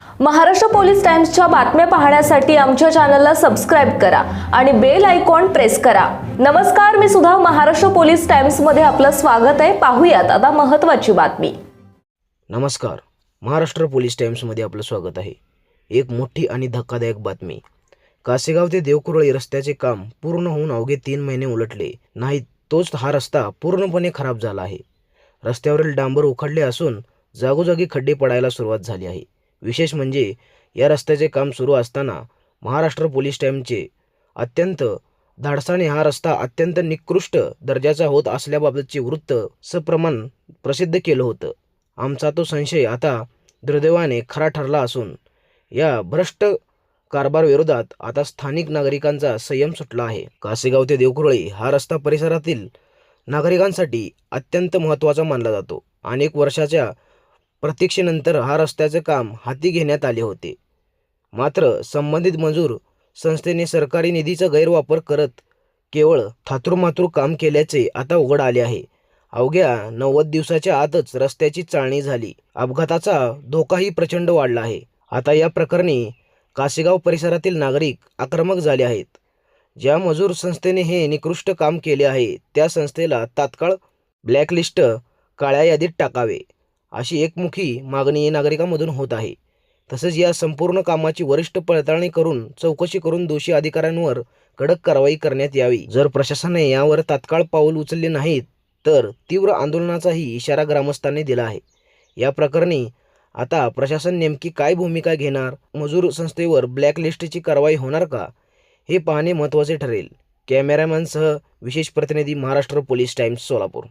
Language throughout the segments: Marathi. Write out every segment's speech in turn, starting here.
महाराष्ट्र पोलीस टाइम्सच्या बातम्या पाहण्यासाठी आमच्या चॅनलला सबस्क्राइब करा आणि बेल आयकॉन प्रेस करा। नमस्कार, मी सुधा, महाराष्ट्र पोलीस टाइम्स मध्ये आपलं स्वागत आहे। पाहूयात आता महत्त्वाची बातमी। नमस्कार, महाराष्ट्र पोलीस टाइम्समध्ये आपलं स्वागत आहे। एक मोठी आणि धक्कादायक बातमी। कासेगाव ते देवकुरळी रस्त्याचे काम पूर्ण होऊन अवघे 3 महिने उलटले नाहीत, तोच हा रस्ता पूर्णपणे खराब झाला आहे। रस्त्यावरील डांबर उखडले असून जागोजागी खड्डे पडायला सुरुवात झाली आहे। विशेष म्हणजे या रस्त्याचे काम सुरू असताना महाराष्ट्र पोलीस टाइम्सचे अत्यंत धाडसाने हा रस्ता अत्यंत निकृष्ट दर्जाचा होत असल्याबाबतचे वृत्त सप्रमाण प्रसिद्ध केलं होतं। आमचा तो संशय आता दुर्दैवाने खरा ठरला असून या भ्रष्ट कारभार विरोधात आता स्थानिक नागरिकांचा संयम सुटला आहे। कासेगाव ते देवकुरळी हा रस्ता परिसरातील नागरिकांसाठी अत्यंत महत्त्वाचा मानला जातो। अनेक वर्षाच्या प्रतीक्षेनंतर हा रस्त्याचे काम हाती घेण्यात आले होते, मात्र संबंधित मंजूर संस्थेने सरकारी निधीचा गैरवापर करत केवळ थातुरमातुर काम केल्याचे आता उघड आले आहे। अवघ्या 90 दिवसाच्या आतच रस्त्याची चाळणी झाली, अपघाताचा धोकाही प्रचंड वाढला आहे। आता या प्रकरणी कासेगाव परिसरातील नागरिक आक्रमक झाले आहेत। ज्या मजूर संस्थेने हे निकृष्ट काम केले आहे त्या संस्थेला तात्काळ ब्लॅकलिस्ट काळ्या यादीत टाकावे, अशी एकमुखी मागणी नागरिकांमधून होत आहे। तसेच या संपूर्ण कामाची वरिष्ठ पडताळणी करून चौकशी करून दोषी अधिकाऱ्यांवर कडक कारवाई करण्यात यावी। जर प्रशासनाने यावर तात्काळ पाऊल उचलले नाहीत तर तीव्र आंदोलनाचाही इशारा ग्रामस्थांनी दिला आहे। या प्रकरणी आता प्रशासन नेमकी काय भूमिका घेणार, मजूर संस्थेवर ब्लॅकलिस्टची कारवाई होणार का, हे पाहणे महत्त्वाचे ठरेल। कॅमेरामॅनसह विशेष प्रतिनिधी, Maharashtra police times, Solapur.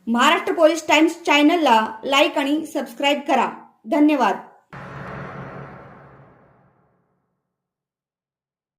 Maharashtra police times चॅनलला लाईक आणि सबस्क्राईब करा। धन्यवाद।